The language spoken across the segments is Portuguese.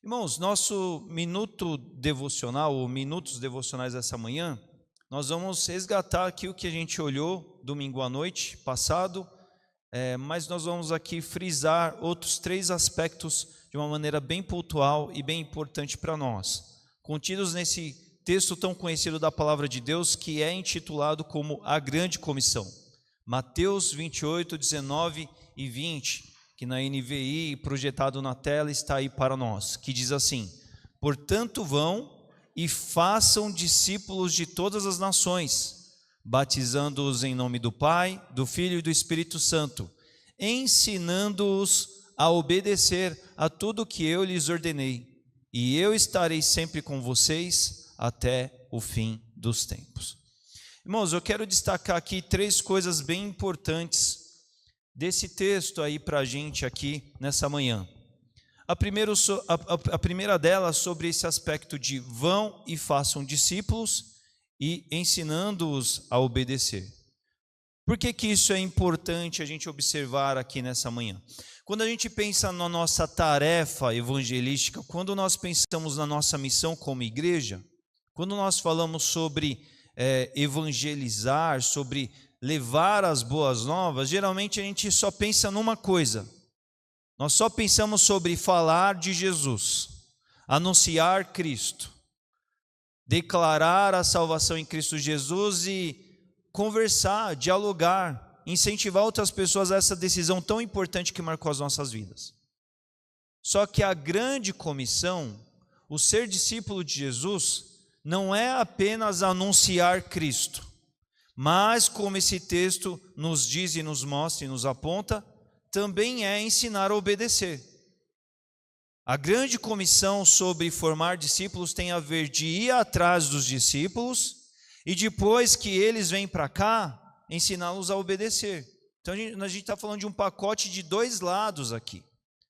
Irmãos, nosso minuto devocional, ou minutos devocionais dessa manhã, nós vamos resgatar aqui o que a gente olhou domingo à noite passado, mas nós vamos aqui frisar outros 3 aspectos de uma maneira bem pontual e bem importante para nós, contidos nesse texto tão conhecido da palavra de Deus, que é intitulado como a Grande Comissão. Mateus 28, 19 e 20, que na NVI, projetado na tela, está aí para nós, que diz assim: portanto vão e façam discípulos de todas as nações, batizando-os em nome do Pai, do Filho e do Espírito Santo, ensinando-os a obedecer a tudo que eu lhes ordenei, e eu estarei sempre com vocês até o fim dos tempos. Irmãos, eu quero destacar aqui 3 coisas bem importantes desse texto aí para a gente aqui nessa manhã. A primeira delas sobre esse aspecto de vão e façam discípulos e ensinando-os a obedecer. Por que isso é importante a gente observar aqui nessa manhã? Quando a gente pensa na nossa tarefa evangelística, quando nós pensamos na nossa missão como igreja, quando nós falamos sobre evangelizar, sobre levar as boas novas, geralmente a gente só pensa numa coisa. Nós só pensamos sobre falar de Jesus, anunciar Cristo, declarar a salvação em Cristo Jesus e conversar, dialogar, incentivar outras pessoas a essa decisão tão importante que marcou as nossas vidas. Só que a grande comissão, o ser discípulo de Jesus, não é apenas anunciar Cristo, mas, como esse texto nos diz e nos mostra e nos aponta, também é ensinar a obedecer. A grande comissão sobre formar discípulos tem a ver de ir atrás dos discípulos e depois que eles vêm para cá, ensiná-los a obedecer. Então a gente está falando de um pacote de 2 lados aqui.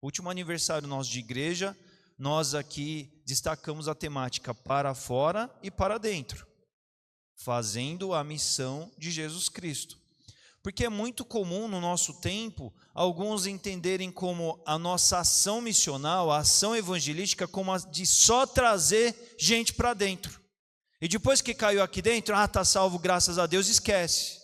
Último aniversário nosso de igreja, nós aqui destacamos a temática para fora e para dentro, fazendo a missão de Jesus Cristo. Porque é muito comum no nosso tempo, alguns entenderem como a nossa ação missional, a ação evangelística, como a de só trazer gente para dentro. E depois que caiu aqui dentro, está salvo, graças a Deus, esquece.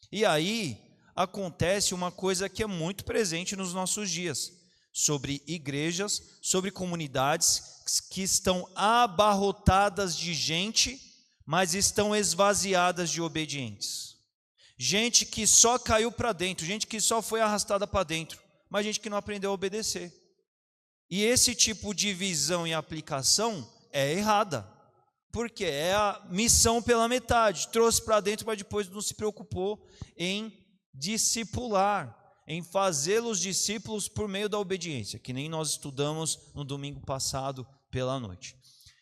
E aí acontece uma coisa que é muito presente nos nossos dias, sobre igrejas, sobre comunidades que estão abarrotadas de gente, mas estão esvaziadas de obedientes. Gente que só caiu para dentro, gente que só foi arrastada para dentro, mas gente que não aprendeu a obedecer. E esse tipo de visão e aplicação é errada, porque é a missão pela metade, trouxe para dentro, mas depois não se preocupou em discipular, em fazê-los discípulos por meio da obediência, que nem nós estudamos no domingo passado pela noite.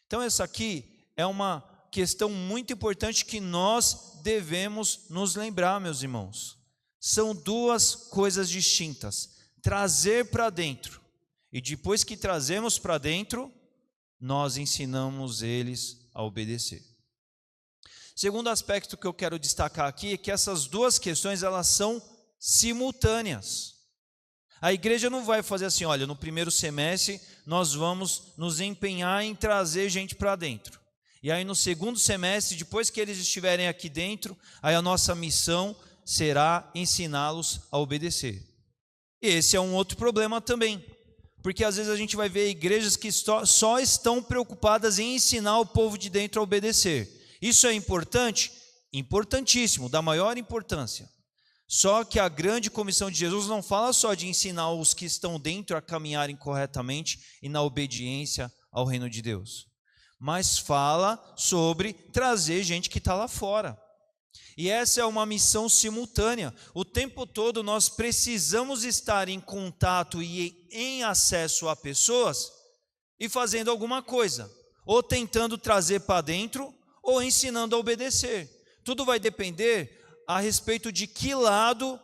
Então essa aqui é uma questão muito importante que nós devemos nos lembrar, meus irmãos. São 2 coisas distintas: trazer para dentro, e depois que trazemos para dentro, nós ensinamos eles a obedecer. Segundo aspecto que eu quero destacar aqui é que essas 2 questões, elas são simultâneas. A igreja não vai fazer assim: olha, no primeiro semestre nós vamos nos empenhar em trazer gente para dentro, e aí no segundo semestre, depois que eles estiverem aqui dentro, aí a nossa missão será ensiná-los a obedecer. Esse é um outro problema também, porque às vezes a gente vai ver igrejas que só estão preocupadas em ensinar o povo de dentro a obedecer. Isso é importante? Importantíssimo, da maior importância. Só que a grande comissão de Jesus não fala só de ensinar os que estão dentro a caminharem corretamente e na obediência ao reino de Deus, mas fala sobre trazer gente que está lá fora. E essa é uma missão simultânea. O tempo todo nós precisamos estar em contato e em acesso a pessoas e fazendo alguma coisa, ou tentando trazer para dentro, ou ensinando a obedecer. Tudo vai depender a respeito de que lado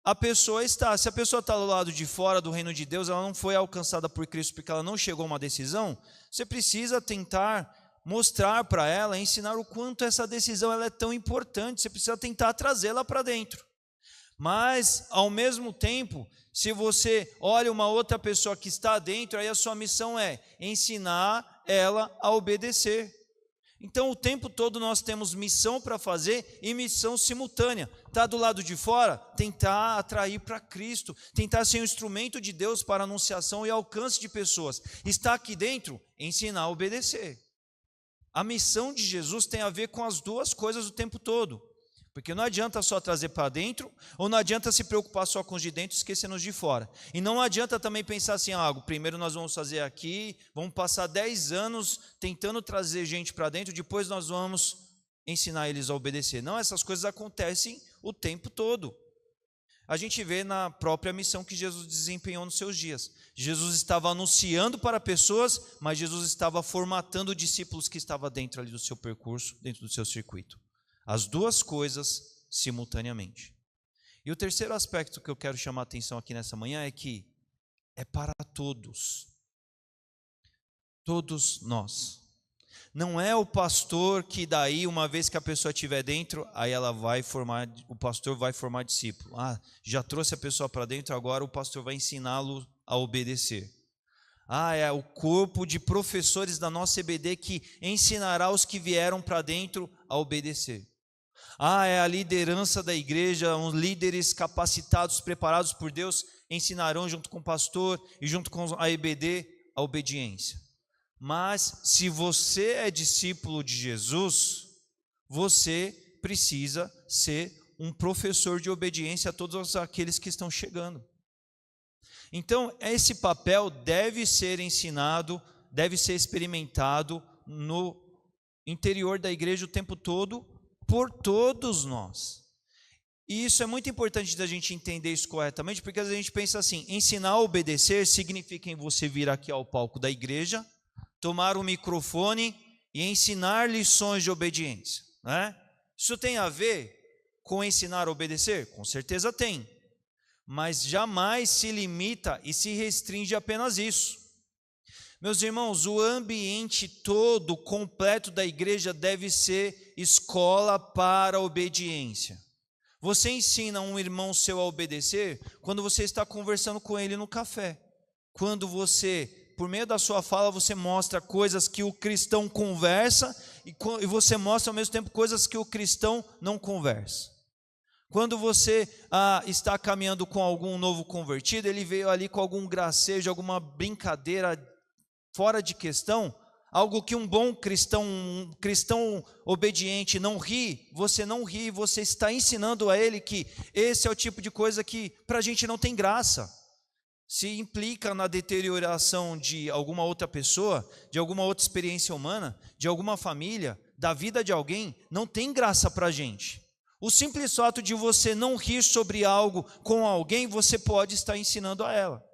a pessoa está. Se a pessoa está do lado de fora do reino de Deus, ela não foi alcançada por Cristo porque ela não chegou a uma decisão, você precisa tentar mostrar para ela, ensinar o quanto essa decisão ela é tão importante, você precisa tentar trazê-la para dentro. Mas, ao mesmo tempo, se você olha uma outra pessoa que está dentro, aí a sua missão é ensinar ela a obedecer. Então, o tempo todo nós temos missão para fazer e missão simultânea. Está do lado de fora, tentar atrair para Cristo, tentar ser um instrumento de Deus para anunciação e alcance de pessoas. Está aqui dentro, ensinar a obedecer. A missão de Jesus tem a ver com as duas coisas o tempo todo. Porque não adianta só trazer para dentro, ou não adianta se preocupar só com os de dentro e esquecendo os de fora. E não adianta também pensar assim, primeiro nós vamos fazer aqui, vamos passar 10 anos tentando trazer gente para dentro, depois nós vamos ensinar eles a obedecer. Não, essas coisas acontecem o tempo todo. A gente vê na própria missão que Jesus desempenhou nos seus dias. Jesus estava anunciando para pessoas, mas Jesus estava formatando discípulos que estavam dentro ali do seu percurso, dentro do seu circuito. As duas coisas simultaneamente. E o terceiro aspecto que eu quero chamar a atenção aqui nessa manhã é que é para todos. Todos nós. Não é o pastor que daí, uma vez que a pessoa estiver dentro, aí o pastor vai formar discípulo. Já trouxe a pessoa para dentro, agora o pastor vai ensiná-lo a obedecer. É o corpo de professores da nossa EBD que ensinará os que vieram para dentro a obedecer. É a liderança da igreja, os líderes capacitados, preparados por Deus, ensinarão junto com o pastor e junto com a EBD a obediência. Mas se você é discípulo de Jesus, você precisa ser um professor de obediência a todos aqueles que estão chegando. Então, esse papel deve ser ensinado, deve ser experimentado no interior da igreja o tempo todo, por todos nós. E isso é muito importante da gente entender isso corretamente, porque às vezes a gente pensa assim, ensinar a obedecer significa em você vir aqui ao palco da igreja, tomar o microfone e ensinar lições de obediência, né? Isso tem a ver com ensinar a obedecer? Com certeza tem, mas jamais se limita e se restringe a apenas isso. Meus irmãos, o ambiente todo completo da igreja deve ser escola para a obediência. Você ensina um irmão seu a obedecer quando você está conversando com ele no café. Quando você, por meio da sua fala, você mostra coisas que o cristão conversa e você mostra ao mesmo tempo coisas que o cristão não conversa. Quando você está caminhando com algum novo convertido, ele veio ali com algum gracejo, alguma brincadeira fora de questão, algo que um bom cristão, um cristão obediente não ri, você está ensinando a ele que esse é o tipo de coisa que para a gente não tem graça. Se implica na deterioração de alguma outra pessoa, de alguma outra experiência humana, de alguma família, da vida de alguém, não tem graça para a gente. O simples fato de você não rir sobre algo com alguém, você pode estar ensinando a ela.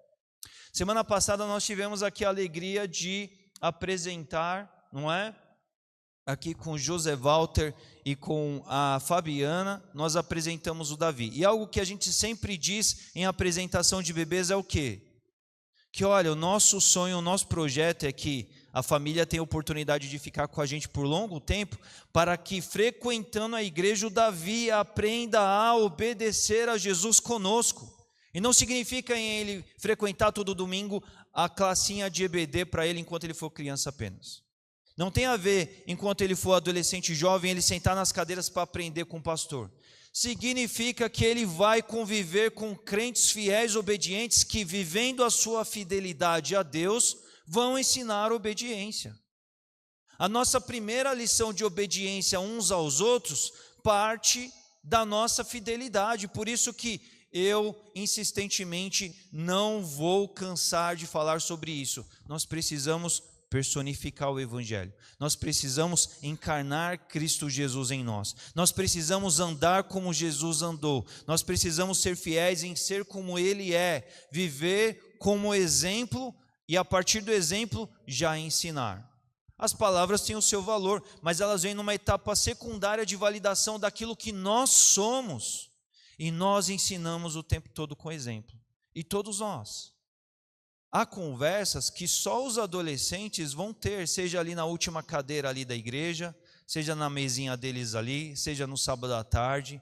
Semana passada nós tivemos aqui a alegria de apresentar, não é? Aqui com o José Walter e com a Fabiana, nós apresentamos o Davi. E algo que a gente sempre diz em apresentação de bebês é o quê? Que olha, o nosso sonho, o nosso projeto é que a família tenha a oportunidade de ficar com a gente por longo tempo, para que frequentando a igreja o Davi aprenda a obedecer a Jesus conosco. E não significa em ele frequentar todo domingo a classinha de EBD para ele enquanto ele for criança apenas. Não tem a ver, enquanto ele for adolescente e jovem, ele sentar nas cadeiras para aprender com o pastor. Significa que ele vai conviver com crentes fiéis, obedientes, que vivendo a sua fidelidade a Deus, vão ensinar obediência. A nossa primeira lição de obediência uns aos outros parte da nossa fidelidade, por isso que eu insistentemente não vou cansar de falar sobre isso. Nós precisamos personificar o Evangelho. Nós precisamos encarnar Cristo Jesus em nós. Nós precisamos andar como Jesus andou. Nós precisamos ser fiéis em ser como Ele é. Viver como exemplo e a partir do exemplo já ensinar. As palavras têm o seu valor, mas elas vêm numa etapa secundária de validação daquilo que nós somos. E nós ensinamos o tempo todo com exemplo. E todos nós. Há conversas que só os adolescentes vão ter, seja ali na última cadeira ali da igreja, seja na mesinha deles ali, seja no sábado à tarde.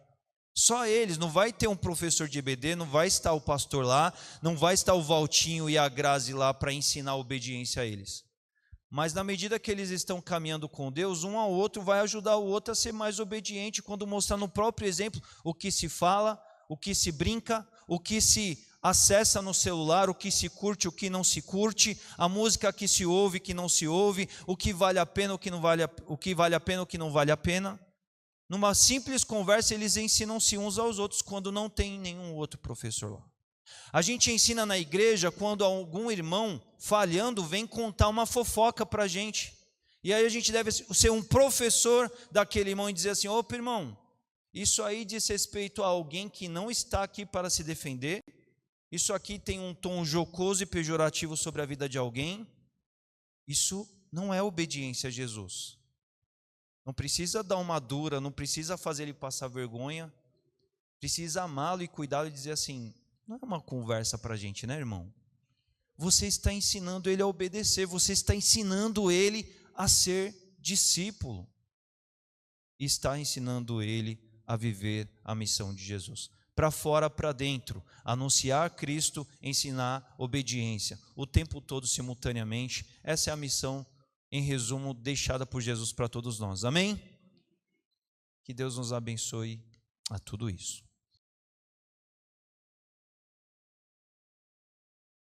Só eles, não vai ter um professor de EBD, não vai estar o pastor lá, não vai estar o Valtinho e a Grazi lá para ensinar a obediência a eles. Mas na medida que eles estão caminhando com Deus, um ao outro vai ajudar o outro a ser mais obediente, quando mostrar no próprio exemplo o que se fala, o que se brinca, o que se acessa no celular, o que se curte, o que não se curte, a música que se ouve, que não se ouve, o que vale a pena, o que não vale o que vale a pena, o que não vale a pena. Numa simples conversa, eles ensinam-se uns aos outros quando não tem nenhum outro professor lá. A gente ensina na igreja quando algum irmão, falhando, vem contar uma fofoca para a gente. E aí a gente deve ser um professor daquele irmão e dizer assim: opa, irmão, isso aí diz respeito a alguém que não está aqui para se defender. Isso aqui tem um tom jocoso e pejorativo sobre a vida de alguém. Isso não é obediência a Jesus. Não precisa dar uma dura, não precisa fazer ele passar vergonha. Precisa amá-lo e cuidá-lo e dizer assim: não é uma conversa para a gente, né, irmão? Você está ensinando ele a obedecer, você está ensinando ele a ser discípulo. E está ensinando ele a viver a missão de Jesus. Para fora, para dentro, anunciar Cristo, ensinar obediência, o tempo todo simultaneamente. Essa é a missão, em resumo, deixada por Jesus para todos nós. Amém? Que Deus nos abençoe a tudo isso.